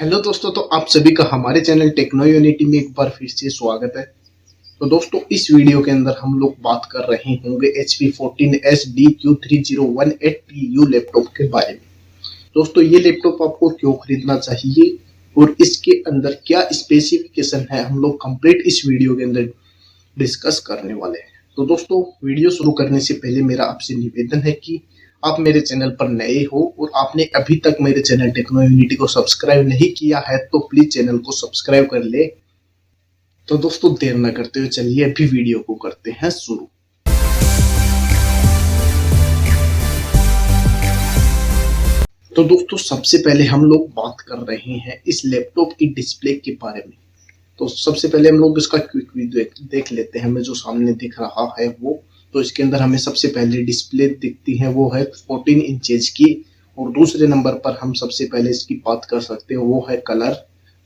Hello दोस्तों, तो आप सभी का हमारे चैनल टेक्नो यूनिटी में एक बार फिर से स्वागत है। तो दोस्तों, इस वीडियो के अंदर हम लोग बात कर रहे होंगे HP 14S DQ3018TU लैपटॉप के बारे में। दोस्तों, ये लैपटॉप आपको क्यों खरीदना चाहिए और इसके अंदर क्या स्पेसिफिकेशन है, हम लोग कंप्लीट इस वीडियो के अंदर डिस्कस करने वाले हैं। तो दोस्तों, वीडियो शुरू करने से पहले मेरा आपसे निवेदन है कि आप मेरे चैनल पर नए हो और आपने अभी तक मेरे चैनल टेक्नो यूनिटी को सब्सक्राइब नहीं किया है तो प्लीज चैनल को सब्सक्राइब कर ले। तो दोस्तों, देर न करते हुए चलिए अभी वीडियो को करते हैं शुरू। तो दोस्तों, सबसे पहले हम लोग बात कर रहे हैं इस लैपटॉप की डिस्प्ले के बारे में। तो सबसे पहले हम लोग इसका क्विक व्यू देख लेते हैं। हमें जो सामने दिख रहा है वो, तो इसके अंदर हमें सबसे पहले डिस्प्ले दिखती है वो है 14 इंचेज की। और दूसरे नंबर पर हम सबसे पहले इसकी बात कर सकते हैं वो है कलर।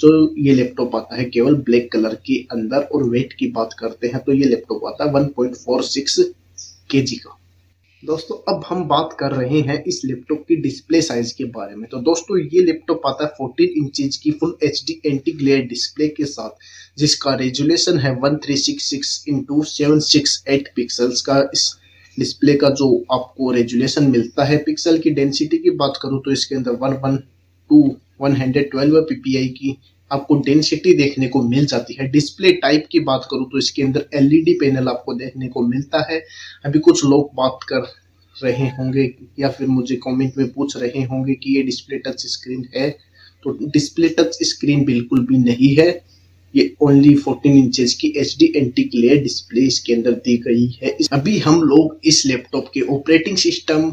जो ये लैपटॉप आता है केवल ब्लैक कलर के अंदर। और वेट की बात करते हैं तो ये लैपटॉप आता है 1.46 kg का। दोस्तों, अब हम बात कर रहे हैं इस लैपटॉप की डिस्प्ले साइज के बारे में। तो दोस्तों, ये लैपटॉप आता है 14 इंचेज की full HD anti glare display के साथ, जिसका रेजुलेशन है 1366 इंटू 768 पिक्सल्स का। इस डिस्प्ले का जो आपको रेजुलेशन मिलता है, पिक्सल की डेंसिटी की बात करूं तो इसके अंदर 112 ppi की आपको डेंसिटी देखने को मिल जाती है। डिस्प्ले टाइप की बात करूं तो इसके अंदर LED पैनल आपको देखने को मिलता है। अभी कुछ लोग बात कर रहे होंगे या फिर मुझे कमेंट में पूछ रहे होंगे कि ये डिस्प्ले टच स्क्रीन है। तो डिस्प्ले टच स्क्रीन बिल्कुल भी नहीं है। ये ओनली 14 इंचेस की HD एंटी ग्लेयर डिस्प्ले इसके अंदर दी गई है। अभी हम लोग इस लैपटॉप के ऑपरेटिंग सिस्टम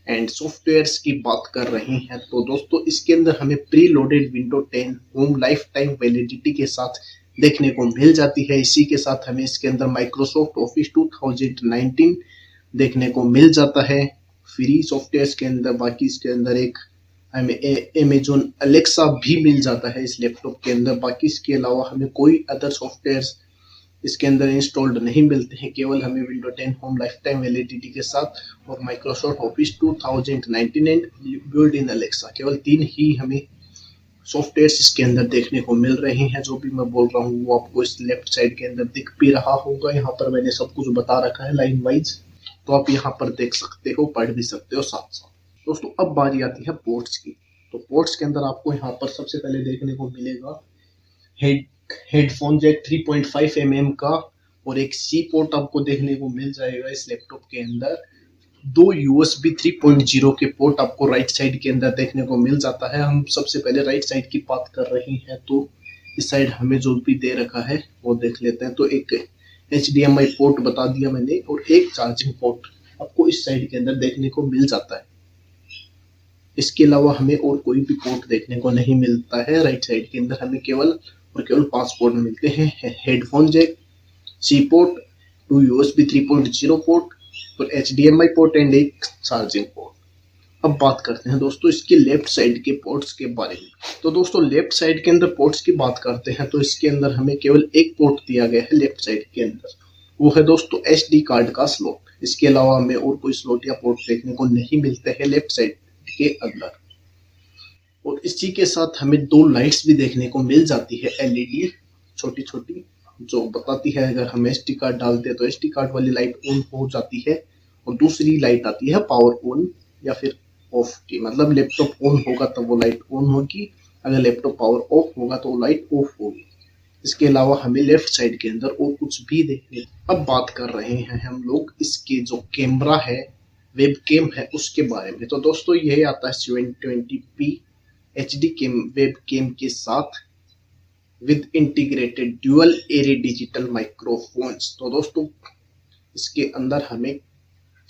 एंड सॉफ्टवेयर्स की बात कर रहे हैं। तो दोस्तों, इसके अंदर हमें pre loaded window 10 home life time validity के साथ देखने को मिल जाती है। इसी के साथ हमें इसके अंदर माइक्रोसॉफ्ट ऑफिस 2019 देखने को मिल जाता है फ्री सॉफ्टवेयर के अंदर। बाकी इसके अंदर एक हमें अमेजोन अलेक्सा भी मिल जाता है इस लैपटॉप के अंदर। बाकी इसके अलावा हमें कोई अदर सॉफ्टवेयर इसके अंदर इंस्टॉल्ड नहीं मिलते हैं। केवल हमें window 10 home life time validity के साथ और Microsoft office 2019 and built in Alexa, केवल 3 ही हमें सॉफ्टवेयर इसके अंदर देखने को मिल रहे हैं। जो भी मैं बोल रहा हूँ वो आपको इस लेफ्ट साइड के अंदर दिख भी रहा होगा। यहाँ पर मैंने सब कुछ बता रखा है लाइन वाइज, तो आप यहाँ पर देख सकते हो, पढ़ भी सकते हो साथ साथ। दोस्तों, अब बारी आती है पोर्ट्स की। तो पोर्ट्स के अंदर आपको यहाँ पर सबसे पहले देखने को मिलेगा हेडफोन जैक 3.5 mm का, और एक सी पोर्ट आपको देखने को मिल जाएगा इस लैपटॉप के अंदर। 2 USB 3.0 के पोर्ट आपको राइट साइड के अंदर देखने को मिल जाता है। हम सबसे पहले राइट साइड की बात कर रहे हैं तो इस साइड हमें जो भी दे रखा है वो देख लेते हैं। तो एक HDMI पोर्ट बता दिया मैंने, और एक चार्जिंग पोर्ट आपको इस साइड के अंदर देखने को मिल जाता है। इसके अलावा हमें और कोई भी पोर्ट देखने को नहीं मिलता है। राइट साइड के अंदर हमें केवल और केवल 5 पोर्ट मिलते हैं। हेडफोन जैक, सी पोर्ट, 2 USB 3.0 पोर्ट और HDMI पोर्ट एंड एक चार्जिंग पोर्ट। अब बात करते हैं दोस्तों इसके लेफ्ट साइड के पोर्ट्स के बारे में। तो दोस्तों, लेफ्ट साइड के अंदर पोर्ट्स की बात करते हैं तो इसके अंदर हमें केवल एक पोर्ट दिया गया है लेफ्ट साइड के अंदर। वो है दोस्तों SD कार्ड का स्लॉट। इसके अलावा हमें और कोई स्लॉट या पोर्ट देखने को नहीं मिलते हैं लेफ्ट साइड के अंदर। और इसी के साथ हमें 2 लाइट्स भी देखने को मिल जाती है LED छोटी छोटी, जो बताती है अगर हम SD कार्ड डालते हैं तो SD कार्ड वाली लाइट ऑन हो जाती है। और दूसरी लाइट आती है पावर ऑन या फिर ऑफ की, मतलब लैपटॉप ऑन होगा तब वो लाइट ऑन होगी, अगर लैपटॉप पावर ऑफ होगा तो वो लाइट ऑफ होगी। इसके अलावा हमें लेफ्ट साइड के अंदर और कुछ भी देखने। अब बात कर रहे हैं हम लोग इसके जो कैमरा है, वेब कैम है, उसके बारे में। तो दोस्तों, यह आता है 720p HD वेब कैम के साथ with integrated dual array digital microphones. तो दोस्तों, इसके अंदर हमें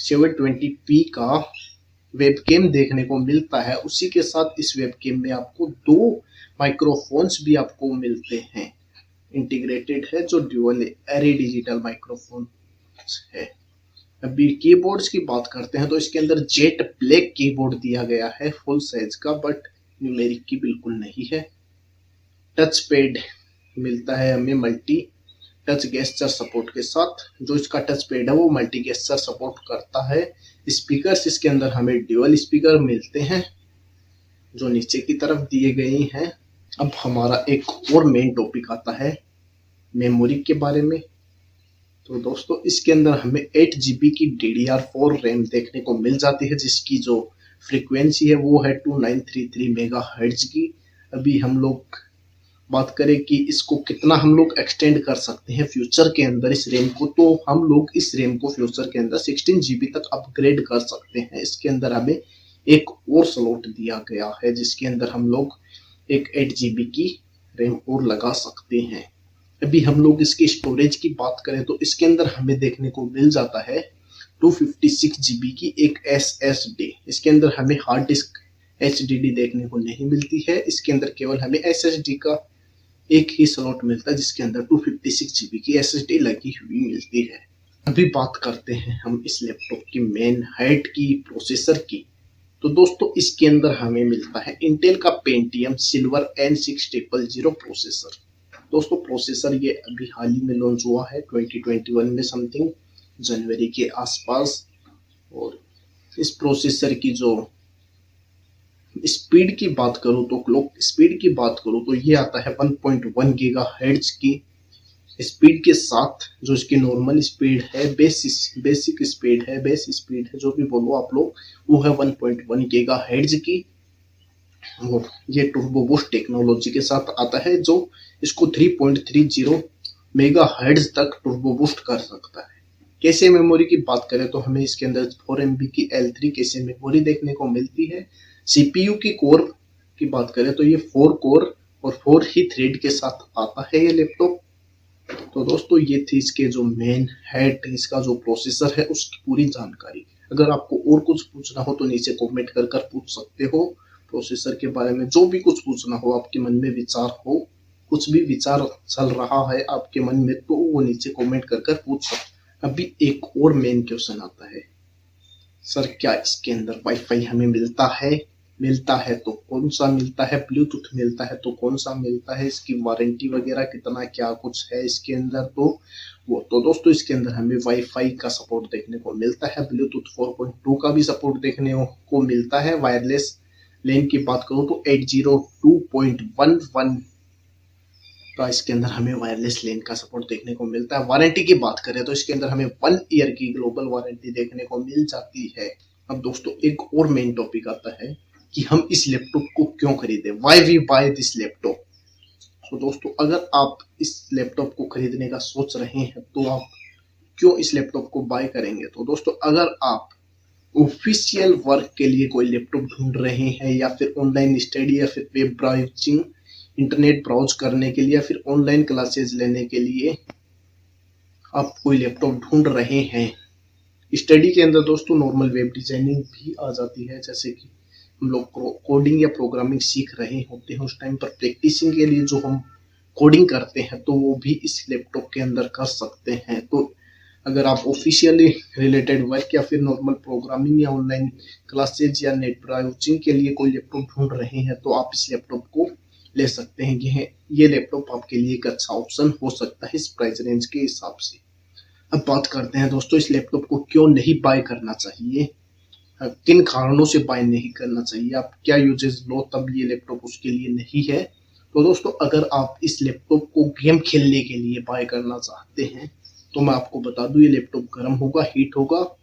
720p का वेबकैम देखने को मिलता है। उसी के साथ इस वेबकैम में आपको 2 माइक्रोफोन्स भी आपको मिलते हैं, इंटीग्रेटेड है, जो ड्यूअल एरे डिजिटल माइक्रोफोन है। अभी कीबोर्ड्स की बात करते हैं तो इसके अंदर जेट ब्लैक कीबोर्ड दिया गया है फुल साइज का, बट न्यूमेरिक की बिल्कुल नहीं है। टच पैड मिलता है हमें मल्टी टच गेस्चर सपोर्ट के साथ। जो इसका टच पैड है वो मल्टी गेस्चर सपोर्ट करता है। स्पीकर्स इसके अंदर हमें ड्यूअल स्पीकर मिलते हैं जो नीचे की तरफ दिए गए हैं। अब हमारा एक और मेन टॉपिक आता है मेमोरी के बारे में। तो दोस्तों इसके अंदर हमें 8 GB की DDR4 रैम देखने को मिल जाती है, जिसकी जो फ्रीक्वेंसी है वो है 2933 मेगाहर्ट्ज की। अभी हम लोग बात करें कि इसको कितना हम लोग एक्सटेंड कर सकते हैं फ्यूचर के अंदर इस रैम को, तो हम लोग इस रैम को फ्यूचर के अंदर 16 GB तक अपग्रेड कर सकते हैं। इसके अंदर हमें एक और स्लॉट दिया गया है जिसके अंदर हम लोग एक 8 GB की रैम और लगा सकते हैं। अभी हम लोग इसकी स्टोरेज की बात करें तो इसके अंदर हमें देखने को मिल जाता है 256 GB की एक SSD। इसके अंदर हमें हार्ड डिस्क HDD देखने को नहीं मिलती है, इसके अंदर केवल हमें SSD का एक ही स्लॉट मिलता है जिसके अंदर 256 GB की SSD लगी हुई मिलती है। अभी बात करते हैं हम इस लैपटॉप की मेन हाइट की, प्रोसेसर की। तो दोस्तों इसके अंदर हमें मिलता है इंटेल का पेंटियम सिल्वर N6000 प्रोसेसर। दोस्तों प्रोसेसर ये अभी हाल ही में लॉन्च हुआ है 2021 में समथिंग जनवरी के आसपास। और इस प्रोसेसर की जो स्पीड की बात करूं तो क्लॉक स्पीड की बात करूं तो ये आता है 1.1 गीगाहर्ट्ज की स्पीड के साथ। जो इसकी नॉर्मल स्पीड है, बेसिक स्पीड है, बेस स्पीड है, जो भी बोलो आप लोग, वो है 1.1 गीगाहर्ट्ज की। और ये टर्बो बूस्ट टेक्नोलॉजी के साथ आता है जो इसको 3.30 मेगाहर्ट्ज तक टर्बो बूस्ट कर सकता है। कैसे मेमोरी की बात करें तो हमें इसके अंदर 4 MB की L3 कैसे मेमोरी देखने को मिलती है। CPU की कोर की बात करें तो ये 4 कोर और 4 ही थ्रेड के साथ आता है ये लैपटॉप। तो दोस्तों ये थी इसके जो मेन हेड, इसका जो प्रोसेसर है उसकी पूरी जानकारी। अगर आपको और कुछ पूछना हो तो नीचे कमेंट कर कर पूछ सकते हो। प्रोसेसर के बारे में जो भी कुछ पूछना हो, आपके मन में विचार हो, कुछ भी विचार चल रहा है आपके मन में, तो वो नीचे कमेंट कर कर पूछ सकते। अभी एक और मेन क्वेश्चन आता है, सर क्या इसके अंदर वाईफाई हमें मिलता है तो कौन सा मिलता है, ब्लूटूथ मिलता है तो कौन सा मिलता है, इसकी वारंटी वगैरह कितना क्या कुछ है इसके अंदर, तो वो तो दोस्तों इसके अंदर हमें वाईफाई का सपोर्ट देखने को मिलता है, ब्लूटूथ 4.2 का भी सपोर्ट देखने को मिलता है। वायरलेस लैन की बात करूं तो 802.11 का इसके अंदर हमें वायरलेस लैन का सपोर्ट देखने को मिलता है। वारंटी की बात करें तो इसके अंदर हमें 1 ईयर की ग्लोबल वारंटी देखने को मिल जाती है। अब दोस्तों एक और मेन टॉपिक आता है कि हम इस लैपटॉप को क्यों खरीदें, why we buy this laptop. तो दोस्तों अगर आप इस लैपटॉप को खरीदने का सोच रहे हैं तो आप क्यों इस लैपटॉप को बाय करेंगे। तो दोस्तों अगर आप ऑफिशियल वर्क के लिए कोई लैपटॉप ढूंढ रहे हैं, या फिर ऑनलाइन स्टडी, या फिर वेब ब्राउजिंग, इंटरनेट ब्राउज करने के लिए, या फिर ऑनलाइन क्लासेस लेने के लिए आप कोई लैपटॉप ढूंढ रहे हैं। स्टडी के अंदर दोस्तों नॉर्मल वेब डिजाइनिंग भी आ जाती है, जैसे कि हम लोग कोडिंग या प्रोग्रामिंग सीख रहे होते हैं, उस टाइम पर प्रैक्टिसिंग के लिए जो हम कोडिंग करते हैं तो वो भी इस लैपटॉप के अंदर कर सकते हैं। तो अगर आप ऑफिशियली रिलेटेड वर्क या फिर नॉर्मल प्रोग्रामिंग या ऑनलाइन क्लासेज या नेट ब्राउजिंग के लिए कोई लैपटॉप ढूंढ रहे हैं तो आप इस लैपटॉप को ले सकते हैं। ये लैपटॉप आपके लिए एक अच्छा ऑप्शन हो सकता है इस प्राइस रेंज के हिसाब से। अब बात करते हैं दोस्तों इस लैपटॉप को क्यों नहीं बाय करना चाहिए, किन कारणों से बाय नहीं करना चाहिए, आप क्या यूजेस लो तब ये लैपटॉप उसके लिए नहीं है। तो दोस्तों अगर आप इस लैपटॉप को गेम खेलने के लिए बाय करना चाहते हैं तो मैं आपको बता दूं ये लैपटॉप गर्म होगा, हीट होगा।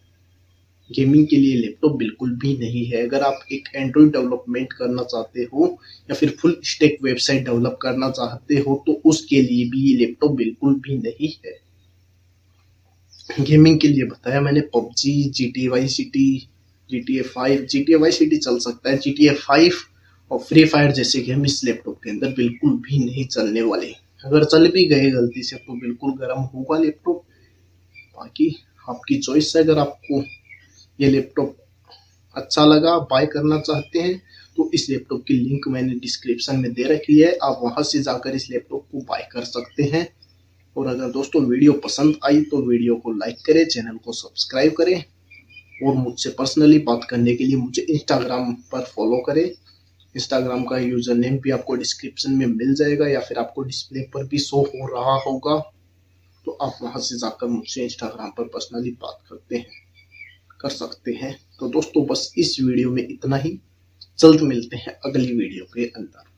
गेमिंग के लिए लैपटॉप बिल्कुल भी नहीं है। अगर आप एक एंड्रॉइड डेवलपमेंट करना चाहते हो या फिर फुल स्टैक वेबसाइट डेवलप करना चाहते हो तो उसके लिए भी ये लैपटॉप बिल्कुल भी नहीं है। गेमिंग के लिए बताया मैंने, PUBG, GTA vice city, GTA vice city चल सकता है, GTA 5 और फ्री फायर जैसे गेम इस लैपटॉप के अंदर बिल्कुल भी नहीं चलने वाले। अगर चल भी गए गलती से तो बिल्कुल गर्म होगा लैपटॉप। बाकी आपकी चॉइस है। अगर आपको ये लैपटॉप अच्छा लगा, बाय करना चाहते हैं, तो इस लैपटॉप की लिंक मैंने डिस्क्रिप्शन में दे रखी है, आप वहां से जाकर इस लैपटॉप को बाय कर सकते हैं। और अगर दोस्तों वीडियो पसंद आई तो वीडियो को लाइक करें, चैनल को सब्सक्राइब करें, और मुझसे पर्सनली बात करने के लिए मुझे इंस्टाग्राम पर फॉलो करें। इंस्टाग्राम का यूजर नेम भी आपको डिस्क्रिप्शन में मिल जाएगा, या फिर आपको डिस्प्ले पर भी शो हो रहा होगा, तो आप वहां से जाकर मुझसे इंस्टाग्राम पर पर्सनली बात कर सकते हैं। तो दोस्तों बस इस वीडियो में इतना ही, जल्द मिलते हैं अगली वीडियो के अंदर।